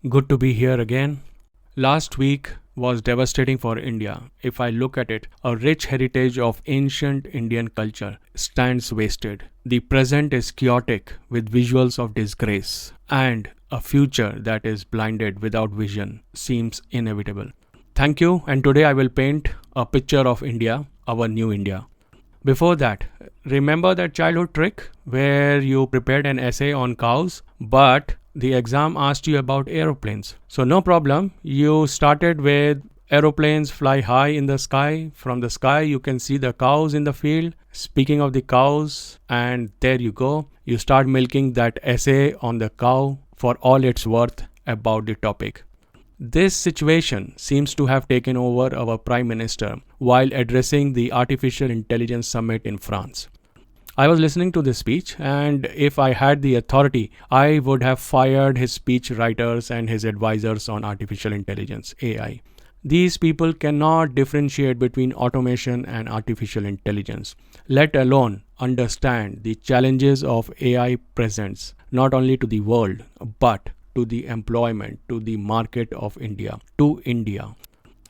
Good to be here again. Last week was devastating for India. If I look at it, a rich heritage of ancient Indian culture stands wasted. The present is chaotic with visuals of disgrace, and a future that is blinded without vision seems inevitable. Thank you, and today I will paint a picture of India, our new India. Before that, remember that childhood trick where you prepared an essay on cows, but the exam asked you about aeroplanes. So, no problem. You started with aeroplanes fly high in the sky. From the sky, you can see the cows in the field. Speaking of the cows, and there you go. You start milking that essay on the cow for all it's worth about the topic. This situation seems to have taken over our Prime Minister while addressing the Artificial Intelligence Summit in France. I was listening to this speech, and if I had the authority, I would have fired his speech writers and his advisors on artificial intelligence, AI. These people cannot differentiate between automation and artificial intelligence, let alone understand the challenges of AI presents not only to the world but to the employment, to the market of India, to India.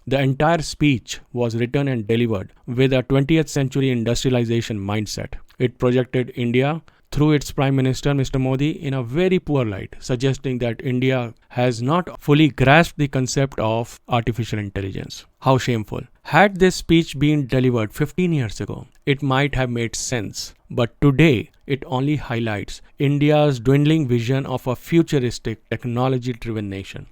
The entire speech was written and delivered with a 20th century industrialization mindset. It projected India through its Prime Minister Mr. Modi in a very poor light, suggesting that India has not fully grasped the concept of artificial intelligence. How shameful. Had this speech been delivered 15 years ago, it might have made sense. But today, it only highlights India's dwindling vision of a futuristic, technology-driven nation.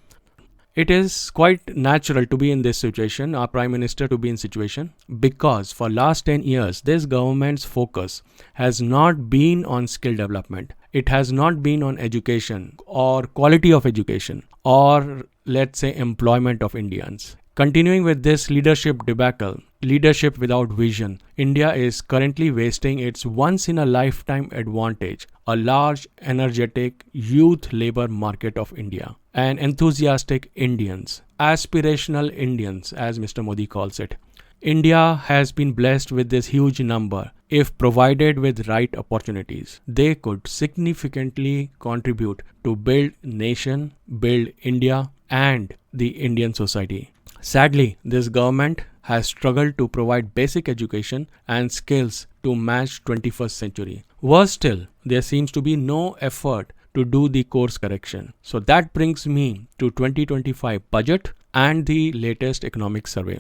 It is quite natural to be in this situation, our Prime Minister to be in situation, because for last 10 years, this government's focus has not been on skill development. It has not been on education or quality of education or let's say employment of Indians. Continuing with this leadership debacle, leadership without vision, India is currently wasting its once-in-a-lifetime advantage, a large, energetic youth labor market of India, and enthusiastic Indians, aspirational Indians, as Mr. Modi calls it. India has been blessed with this huge number. If provided with right opportunities, they could significantly contribute to build nation, build India, and the Indian society. Sadly, this government has struggled to provide basic education and skills to match 21st century. Worse still, there seems to be no effort to do the course correction. So that brings me to 2025 budget and the latest economic survey.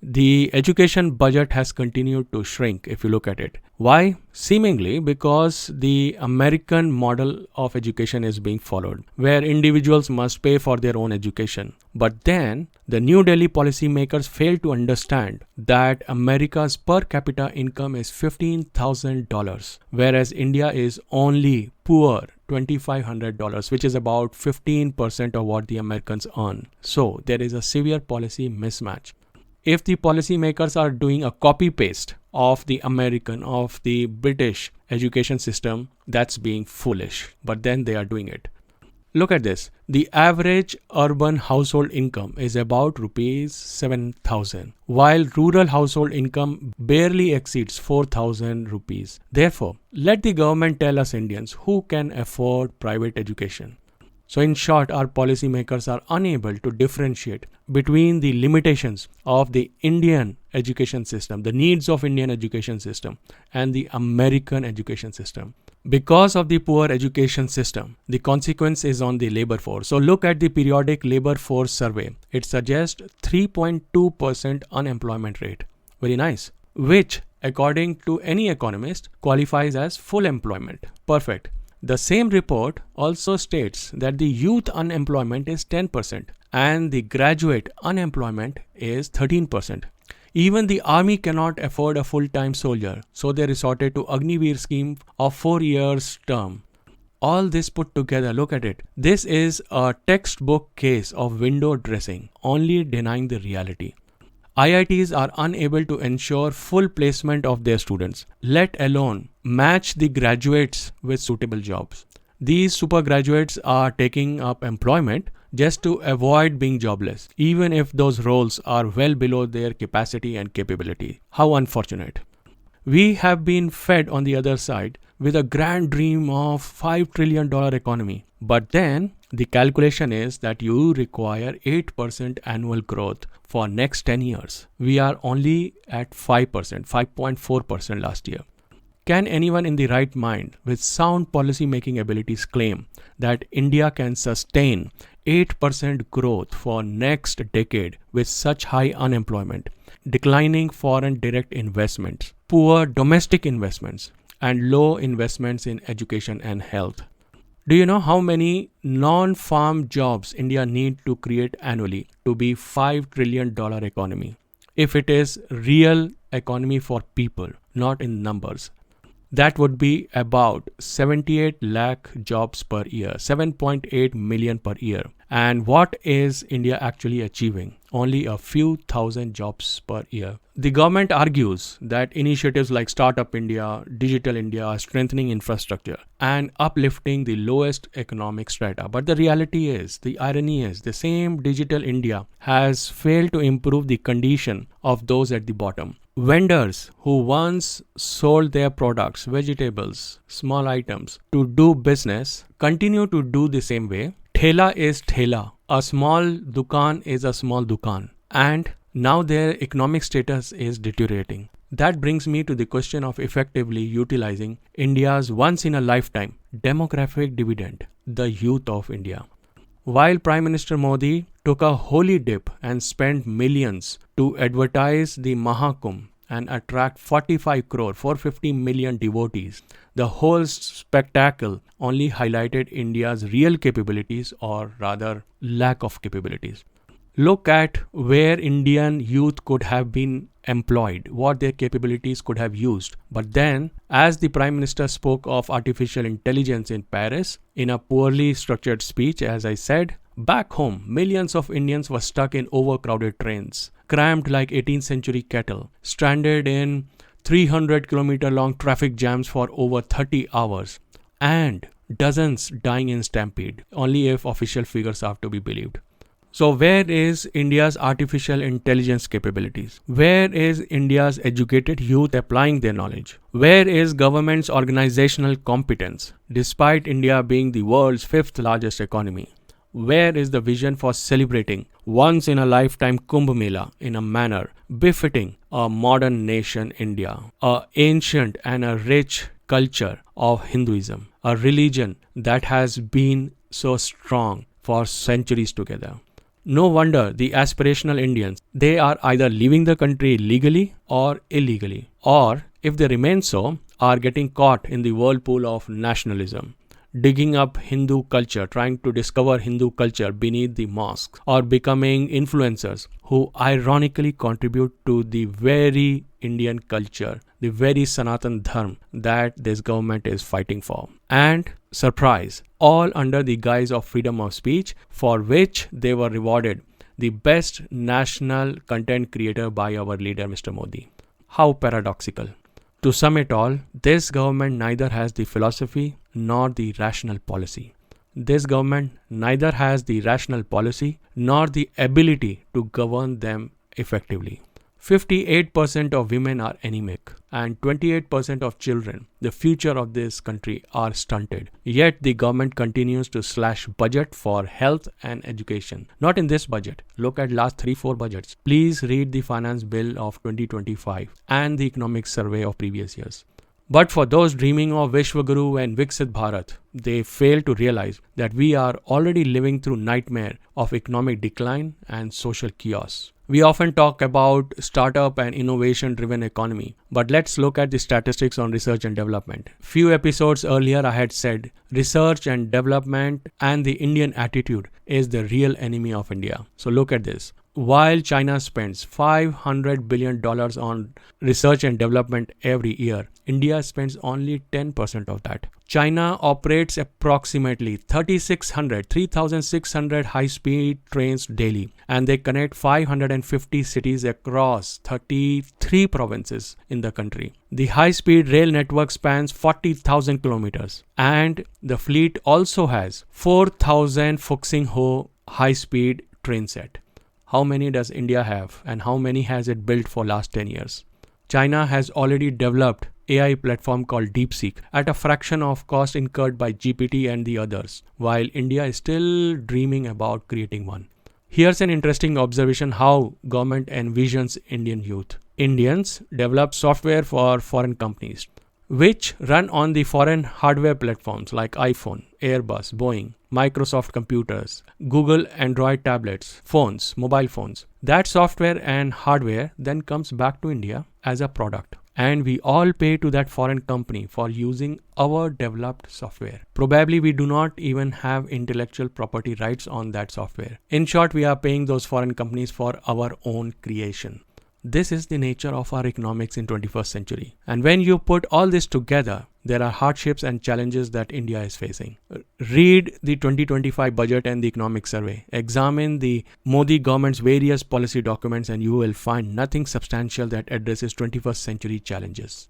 The education budget has continued to shrink if you look at it. Why? Seemingly because the American model of education is being followed, where individuals must pay for their own education. But then, the New Delhi policymakers fail to understand that America's per capita income is $15,000, whereas India is only poor $2,500, which is about 15% of what the Americans earn. So, there is a severe policy mismatch. If the policymakers are doing a copy paste of the American, of the British education system, that's being foolish. But then they are doing it. Look at this. The average urban household income is about rupees 7,000, while rural household income barely exceeds 4,000 rupees. Therefore, let the government tell us Indians who can afford private education. So in short, our policymakers are unable to differentiate between the limitations of the Indian education system, the needs of Indian education system, and the American education system. Because of the poor education system, the consequence is on the labor force. So look at the periodic labor force survey. It suggests 3.2% unemployment rate. Very nice. Which, according to any economist, qualifies as full employment. Perfect. The same report also states that the youth unemployment is 10% and the graduate unemployment is 13%. Even the army cannot afford a full-time soldier, so they resorted to Agniveer scheme of 4 years term. All this put together, look at it. This is a textbook case of window dressing, only denying the reality. IITs are unable to ensure full placement of their students, let alone match the graduates with suitable jobs. These super graduates are taking up employment just to avoid being jobless, even if those roles are well below their capacity and capability. How unfortunate. We have been fed on the other side with a grand dream of $5 trillion economy. But then the calculation is that you require 8% annual growth for next 10 years. We are only at 5%, 5.4% last year. Can anyone in the right mind with sound policy making abilities claim that India can sustain 8% growth for next decade with such high unemployment, declining foreign direct investments, poor domestic investments, and low investments in education and health? Do you know how many non-farm jobs India need to create annually to be $5 trillion economy? If it is real economy for people, not in numbers. That would be about 78 lakh jobs per year, 7.8 million per year. And what is India actually achieving? Only a few thousand jobs per year. The government argues that initiatives like Startup India, Digital India are strengthening infrastructure and uplifting the lowest economic strata. But the reality is, the irony is, the same Digital India has failed to improve the condition of those at the bottom. Vendors who once sold their products, vegetables, small items to do business continue to do the same way. Thela is thela. A small dukan is a small dukan. And now their economic status is deteriorating. That brings me to the question of effectively utilizing India's once-in-a-lifetime demographic dividend, the youth of India. While Prime Minister Modi took a holy dip and spent millions to advertise the Mahakumbh and attract 45 crore, 450 million devotees, the whole spectacle only highlighted India's real capabilities, or rather lack of capabilities. Look at where Indian youth could have been employed, what their capabilities could have used. But then, as the Prime Minister spoke of artificial intelligence in Paris in a poorly structured speech, as I said, back home, millions of Indians were stuck in overcrowded trains, crammed like 18th century cattle, stranded in 300-kilometer long traffic jams for over 30 hours, and dozens dying in stampede, only if official figures are to be believed. So where is India's artificial intelligence capabilities? Where is India's educated youth applying their knowledge? Where is government's organizational competence, despite India being the world's fifth largest economy? Where is the vision for celebrating once-in-a-lifetime Kumbh Mela in a manner befitting a modern nation India, a ancient and a rich culture of Hinduism, a religion that has been so strong for centuries together? No wonder the aspirational Indians, they are either leaving the country legally or illegally, or if they remain so, are getting caught in the whirlpool of nationalism, digging up Hindu culture, trying to discover Hindu culture beneath the mosques, or becoming influencers who ironically contribute to the very Indian culture, the very Sanatan Dharma that this government is fighting for. And surprise, all under the guise of freedom of speech, for which they were rewarded the best national content creator by our leader Mr. Modi. How paradoxical. To sum it all, this government neither has the philosophy nor the rational policy. This government neither has the rational policy nor the ability to govern them effectively. 58% of women are anemic and 28% of children, the future of this country, are stunted. Yet the government continues to slash budget for health and education. Not in this budget. Look at last 3-4 budgets. Please read the finance bill of 2025 and the economic survey of previous years. But for those dreaming of Vishwaguru and Viksit Bharat, they fail to realize that we are already living through nightmare of economic decline and social chaos. We often talk about startup and innovation-driven economy, but let's look at the statistics on research and development. Few episodes earlier I had said research and development and the Indian attitude is the real enemy of India. So look at this. While China spends $500 billion on research and development every year, India spends only 10% of that. China operates approximately 3,600 high-speed trains daily, and they connect 550 cities across 33 provinces in the country. The high-speed rail network spans 40,000 kilometers, and the fleet also has 4,000 Fuxing Ho high-speed train set. How many does India have, and how many has it built for last 10 years? China has already developed AI platform called DeepSeek at a fraction of cost incurred by GPT and the others, while India is still dreaming about creating one. Here's an interesting observation how government envisions Indian youth. Indians develop software for foreign companies, which run on the foreign hardware platforms like iPhone, Airbus, Boeing, Microsoft computers, Google Android tablets, phones, mobile phones. That software and hardware then comes back to India as a product. And we all pay to that foreign company for using our developed software. Probably we do not even have intellectual property rights on that software. In short, we are paying those foreign companies for our own creation. This is the nature of our economics in 21st century. And when you put all this together, there are hardships and challenges that India is facing. Read the 2025 budget and the economic survey. Examine the Modi government's various policy documents and you will find nothing substantial that addresses 21st century challenges.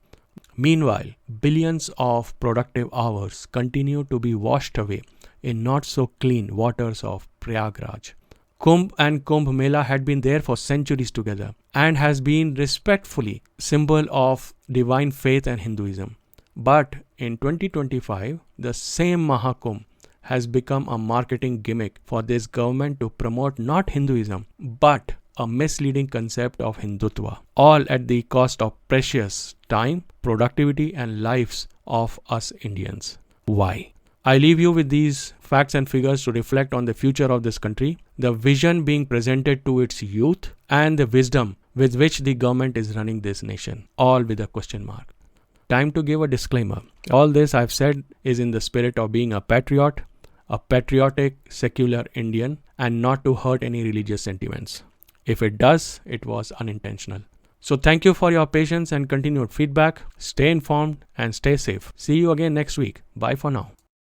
Meanwhile, billions of productive hours continue to be washed away in not so clean waters of Prayagraj. Kumbh and Kumbh Mela had been there for centuries together and has been respectfully symbol of divine faith and Hinduism. But in 2025, the same Mahakumbh has become a marketing gimmick for this government to promote not Hinduism, but a misleading concept of Hindutva, all at the cost of precious time, productivity and lives of us Indians. Why? I leave you with these facts and figures to reflect on the future of this country, the vision being presented to its youth, and the wisdom with which the government is running this nation, all with a question mark. Time to give a disclaimer. All this I've said is in the spirit of being a patriot, a patriotic, secular Indian, and not to hurt any religious sentiments. If it does, it was unintentional. So thank you for your patience and continued feedback. Stay informed and stay safe. See you again next week. Bye for now.